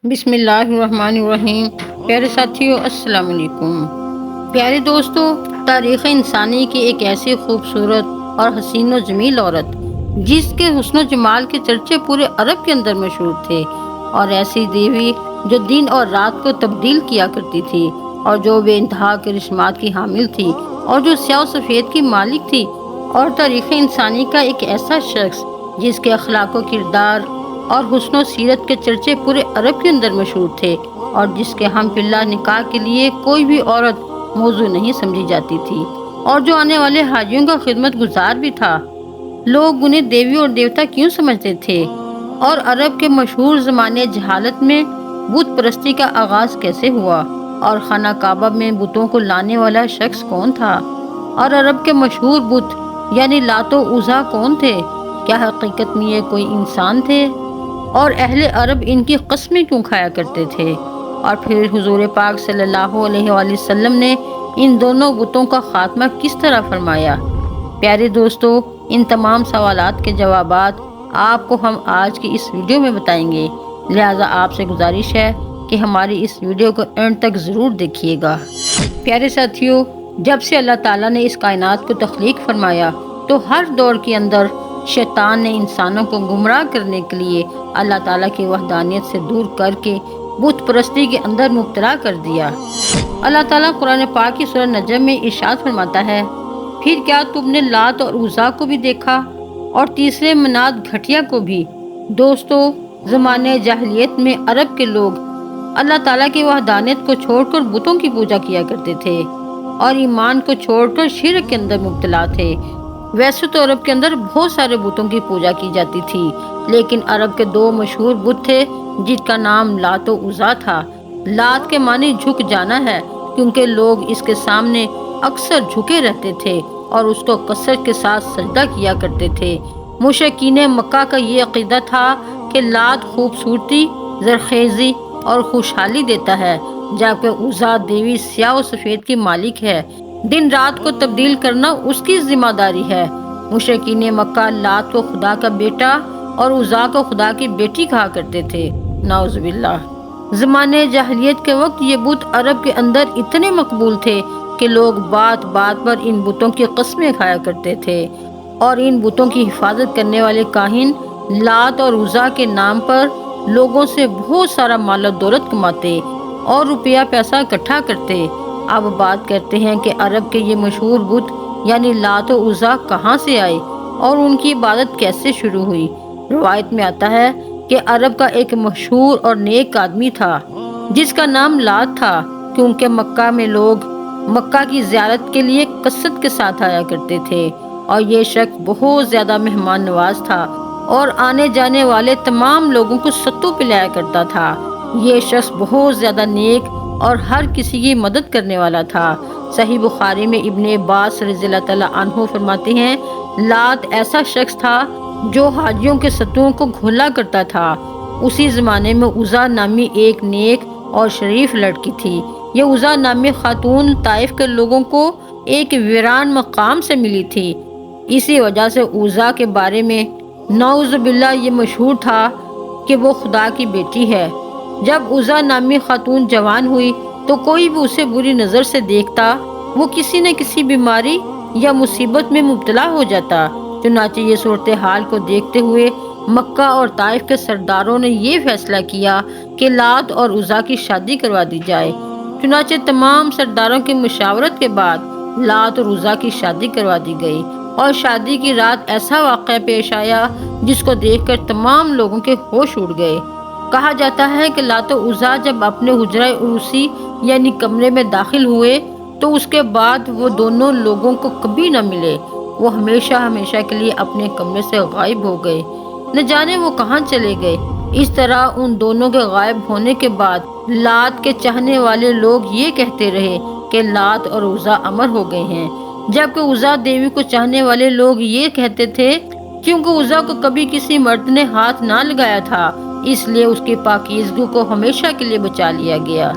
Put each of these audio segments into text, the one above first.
بسم اللہ الرحمن الرحیم۔ پیارے ساتھیو، السلام علیکم۔ پیارے دوستو، تاریخ انسانی کی ایک ایسی خوبصورت اور حسین و جمیل عورت جس کے حسن و جمال کے چرچے پورے عرب کے اندر مشہور تھے، اور ایسی دیوی جو دن اور رات کو تبدیل کیا کرتی تھی، اور جو بے انتہا کرشمات کی حامل تھی، اور جو سیاہ و سفید کی مالک تھی، اور تاریخ انسانی کا ایک ایسا شخص جس کے اخلاق و کردار اور حسن و سیرت کے چرچے پورے عرب کے اندر مشہور تھے، اور جس کے ہم پلہ نکاح کے لیے کوئی بھی عورت موضوع نہیں سمجھی جاتی تھی، اور جو آنے والے حاجیوں کا خدمت گزار بھی تھا۔ لوگ انہیں دیوی اور دیوتا کیوں سمجھتے تھے، اور عرب کے مشہور زمانے جہالت میں بت پرستی کا آغاز کیسے ہوا، اور خانہ کعبہ میں بتوں کو لانے والا شخص کون تھا، اور عرب کے مشہور بت یعنی لات و عزا کون تھے، کیا حقیقت میں یہ کوئی انسان تھے، اور اہل عرب ان کی قسمیں کیوں کھایا کرتے تھے، اور پھر حضور پاک صلی اللہ علیہ وآلہ وسلم نے ان دونوں بتوں کا خاتمہ کس طرح فرمایا۔ پیارے دوستو، ان تمام سوالات کے جوابات آپ کو ہم آج کی اس ویڈیو میں بتائیں گے، لہٰذا آپ سے گزارش ہے کہ ہماری اس ویڈیو کو اینڈ تک ضرور دیکھیے گا۔ پیارے ساتھیو، جب سے اللہ تعالیٰ نے اس کائنات کو تخلیق فرمایا تو ہر دور کے اندر شیطان نے انسانوں کو گمراہ کرنے کے لیے اللہ تعالیٰ کی وحدانیت سے دور کر کے بت پرستی کے اندر مبتلا کر دیا۔ اللہ تعالیٰ قرآن پاک کی سورہ نجم میں ارشاد فرماتا ہے، پھر کیا تم نے لات اور عزا کو بھی دیکھا اور تیسرے منات گھٹیا کو بھی۔ دوستو، زمانے جاہلیت میں عرب کے لوگ اللہ تعالیٰ کی وحدانیت کو چھوڑ کر بتوں کی پوجا کیا کرتے تھے، اور ایمان کو چھوڑ کر شرک کے اندر مبتلا تھے۔ ویسے تو عرب کے اندر بہت سارے بتوں کی پوجا کی جاتی تھی، لیکن عرب کے دو مشہور بت تھے جن کا نام لات و عزا تھا۔ لات کے معنی جھک جانا ہے، کیونکہ لوگ اس کے سامنے اکثر جھکے رہتے تھے اور اس کو کثرت کے ساتھ سجدہ کیا کرتے تھے۔ مشرکین مکہ کا یہ عقیدہ تھا کہ لات خوبصورتی، زرخیزی اور خوشحالی دیتا ہے، جبکہ عزا دیوی سیاہ و سفید کی مالک ہے، دن رات کو تبدیل کرنا اس کی ذمہ داری ہے۔ مشرکین مکہ لات کو خدا کا بیٹا اور عزا کو خدا کی بیٹی کہا کرتے تھے، نعوذ باللہ۔ زمانے جاہلیت کے وقت یہ بت عرب کے اندر اتنے مقبول تھے کہ لوگ بات بات پر ان بتوں کی قسمیں کھایا کرتے تھے، اور ان بتوں کی حفاظت کرنے والے کاہن لات اور عزا کے نام پر لوگوں سے بہت سارا مال و دولت کماتے اور روپیہ پیسہ اکٹھا کرتے۔ اب بات کرتے ہیں کہ عرب کے یہ مشہور بت یعنی لات و عزا کہاں سے آئے اور ان کی عبادت کیسے شروع ہوئی۔ روایت میں آتا ہے کہ عرب کا ایک مشہور اور نیک آدمی تھا جس کا نام لات تھا، کیونکہ مکہ میں لوگ مکہ کی زیارت کے لیے کثرت کے ساتھ آیا کرتے تھے، اور یہ شخص بہت زیادہ مہمان نواز تھا اور آنے جانے والے تمام لوگوں کو ستو پلایا کرتا تھا۔ یہ شخص بہت زیادہ نیک اور ہر کسی کی مدد کرنے والا تھا۔ صحیح بخاری میں ابن عباس رضی اللہ تعالیٰ عنہ فرماتے ہیں، لات ایسا شخص تھا جو حاجیوں کے ستوؤں کو گھولا کرتا تھا۔ اسی زمانے میں عزا نامی ایک نیک اور شریف لڑکی تھی۔ یہ عزا نامی خاتون طائف کے لوگوں کو ایک ویران مقام سے ملی تھی، اسی وجہ سے عزا کے بارے میں نعوذ باللہ یہ مشہور تھا کہ وہ خدا کی بیٹی ہے۔ جب عزا نامی خاتون جوان ہوئی تو کوئی بھی اسے بری نظر سے دیکھتا وہ کسی نہ کسی بیماری یا مصیبت میں مبتلا ہو جاتا۔ چنانچہ یہ صورتحال کو دیکھتے ہوئے مکہ اور طائف کے سرداروں نے یہ فیصلہ کیا کہ لات اور عزا کی شادی کروا دی جائے۔ چنانچہ تمام سرداروں کی مشاورت کے بعد لات اور عزا کی شادی کروا دی گئی، اور شادی کی رات ایسا واقعہ پیش آیا جس کو دیکھ کر تمام لوگوں کے ہوش اڑ گئے۔ کہا جاتا ہے کہ لات و عزا جب اپنے حجرہ عروسی یعنی کمرے میں داخل ہوئے تو اس کے بعد وہ دونوں لوگوں کو کبھی نہ ملے، وہ ہمیشہ ہمیشہ کے لیے اپنے کمرے سے غائب ہو گئے، نہ جانے وہ کہاں چلے گئے۔ اس طرح ان دونوں کے غائب ہونے کے بعد لات کے چاہنے والے لوگ یہ کہتے رہے کہ لات اور عزا امر ہو گئے ہیں، جبکہ عزا دیوی کو چاہنے والے لوگ یہ کہتے تھے کیونکہ عزا کو کبھی کسی مرد نے ہاتھ نہ لگایا تھا، اس لیے اس کی پاکیزگی کو ہمیشہ کے لیے بچا لیا گیا۔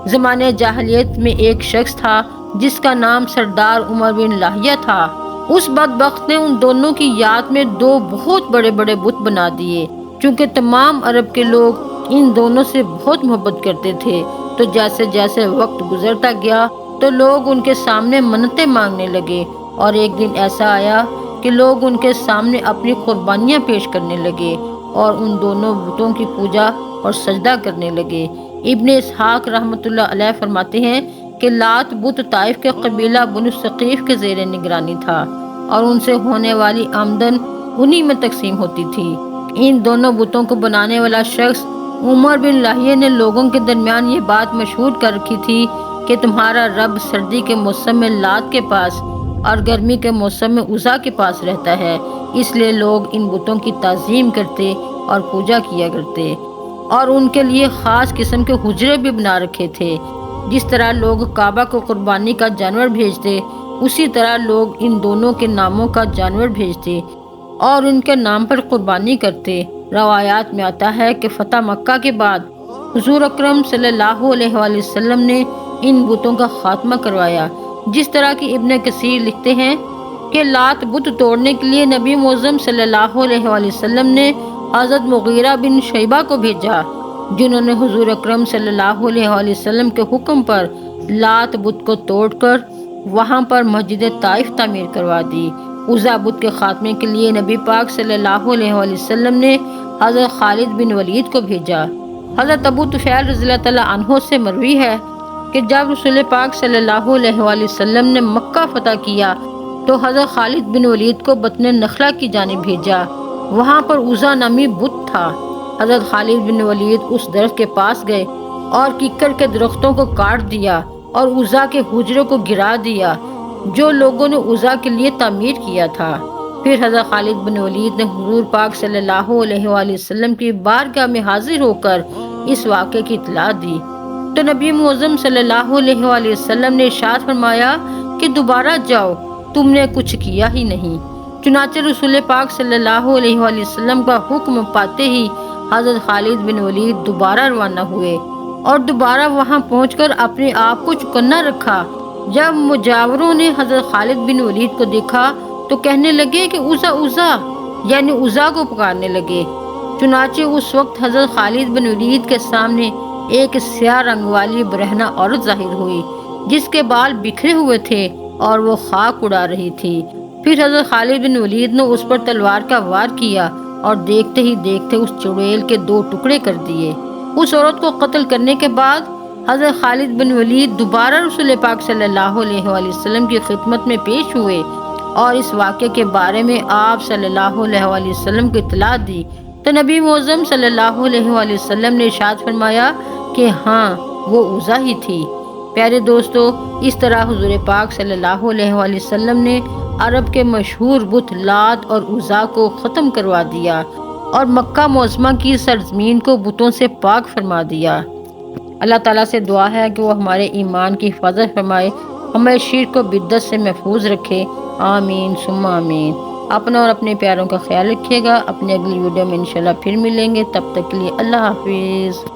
زمانے جاہلیت میں ایک شخص تھا جس کا نام سردار عمر بن لاہیہ تھا۔ اس بدبخت نے ان دونوں کی یاد میں دو بہت بڑے بڑے بت بنا دیے، چونکہ تمام عرب کے لوگ ان دونوں سے بہت محبت کرتے تھے، تو جیسے جیسے وقت گزرتا گیا تو لوگ ان کے سامنے منتیں مانگنے لگے، اور ایک دن ایسا آیا کہ لوگ ان کے سامنے اپنی قربانیاں پیش کرنے لگے اور ان دونوں بتوں کی پوجا اور سجدہ کرنے لگے۔ ابن اسحاق رحمۃ اللہ علیہ فرماتے ہیں کہ لات بت طائف کے قبیلہ بنو ثقیف کے زیر نگرانی تھا، اور ان سے ہونے والی آمدن انہی میں تقسیم ہوتی تھی۔ ان دونوں بتوں کو بنانے والا شخص عمر بن لاہیہ نے لوگوں کے درمیان یہ بات مشہور کر رکھی تھی کہ تمہارا رب سردی کے موسم میں لات کے پاس اور گرمی کے موسم میں عزا کے پاس رہتا ہے، اس لیے لوگ ان بتوں کی تعظیم کرتے اور پوجا کیا کرتے، اور ان کے لیے خاص قسم کے حجرے بھی بنا رکھے تھے۔ جس طرح لوگ کعبہ کو قربانی کا جانور بھیجتے، اسی طرح لوگ ان دونوں کے ناموں کا جانور بھیجتے اور ان کے نام پر قربانی کرتے۔ روایات میں آتا ہے کہ فتح مکہ کے بعد حضور اکرم صلی اللہ علیہ وآلہ وسلم نے ان بتوں کا خاتمہ کروایا، جس طرح کہ ابن کثیر لکھتے ہیں کہ لات بت توڑنے کے لیے نبی معظم صلی اللہ علیہ وآلہ وسلم نے حضرت مغیرہ بن شیبہ کو بھیجا، جنہوں نے حضور اکرم صلی اللہ علیہ وآلہ وسلم کے حکم پر لات بت کو توڑ کر وہاں پر مسجد طائف تعمیر کروا دی۔ عزا بت کے خاتمے کے لیے نبی پاک صلی اللہ علیہ وآلہ وسلم نے حضرت خالد بن ولید کو بھیجا۔ حضرت ابو طفیل رضی اللہ تعالیٰ عنہ سے مروی ہے کہ جب رسول پاک صلی اللہ علیہ وآلہ وسلم نے مکہ فتح کیا تو حضرت خالد بن ولید کو بطن نخلہ کی جانب بھیجا، وہاں پر عزا نامی بت تھا۔ حضرت خالد بن ولید اس درخت کے پاس گئے اور ککر کے درختوں کو کاٹ دیا اور عزا کے حجرے کو گرا دیا جو لوگوں نے عزا کے لیے تعمیر کیا تھا۔ پھر حضرت خالد بن ولید نے حضور پاک صلی اللہ علیہ وآلہ وسلم کی بارگاہ میں حاضر ہو کر اس واقعے کی اطلاع دی، تو نبی معظم صلی اللہ علیہ وآلہ وسلم نے ارشاد فرمایا کہ دوبارہ جاؤ، تم نے کچھ کیا ہی نہیں۔ چنانچہ رسول پاک صلی اللہ علیہ وآلہ وسلم کا حکم پاتے ہی حضرت خالد بن ولید دوبارہ روانہ ہوئے اور دوبارہ وہاں پہنچ کر اپنے آپ کو چکنا رکھا۔ جب مجاوروں نے حضرت خالد بن ولید کو دیکھا تو کہنے لگے کہ عزا عزا، یعنی عزا کو پکارنے لگے۔ چنانچہ اس وقت حضرت خالد بن ولید کے سامنے ایک سیاہ رنگ والی برہنہ عورت ظاہر ہوئی جس کے بال بکھرے ہوئے تھے اور وہ خاک اڑا رہی تھی۔ پھر حضرت خالد بن ولید نے اس پر تلوار کا وار کیا اور دیکھتے ہی دیکھتے اس چڑیل کے 2 ٹکڑے کر دیے۔ اس عورت کو قتل کرنے کے بعد حضرت خالد بن ولید دوبارہ رسول پاک صلی اللہ علیہ وآلہ وسلم کی خدمت میں پیش ہوئے اور اس واقعے کے بارے میں آپ صلی اللہ علیہ وآلہ وسلم کو اطلاع دی، تو نبی معظم صلی اللہ علیہ وآلہ وسلم نے ارشاد فرمایا کہ ہاں وہ عزا ہی تھی۔ پیارے دوستو، اس طرح حضور پاک صلی اللہ علیہ وآلہ وسلم نے عرب کے مشہور بت لات اور عزا کو ختم کروا دیا اور مکہ معظمہ کی سرزمین کو بتوں سے پاک فرما دیا۔ اللہ تعالیٰ سے دعا ہے کہ وہ ہمارے ایمان کی حفاظت فرمائے، ہمیں شرک و بدعت سے محفوظ رکھے، آمین ثم آمین۔ اپنا اور اپنے پیاروں کا خیال رکھیے گا۔ اپنی اگلی ویڈیو میں انشاءاللہ پھر ملیں گے، تب تک کے لیے اللہ حافظ۔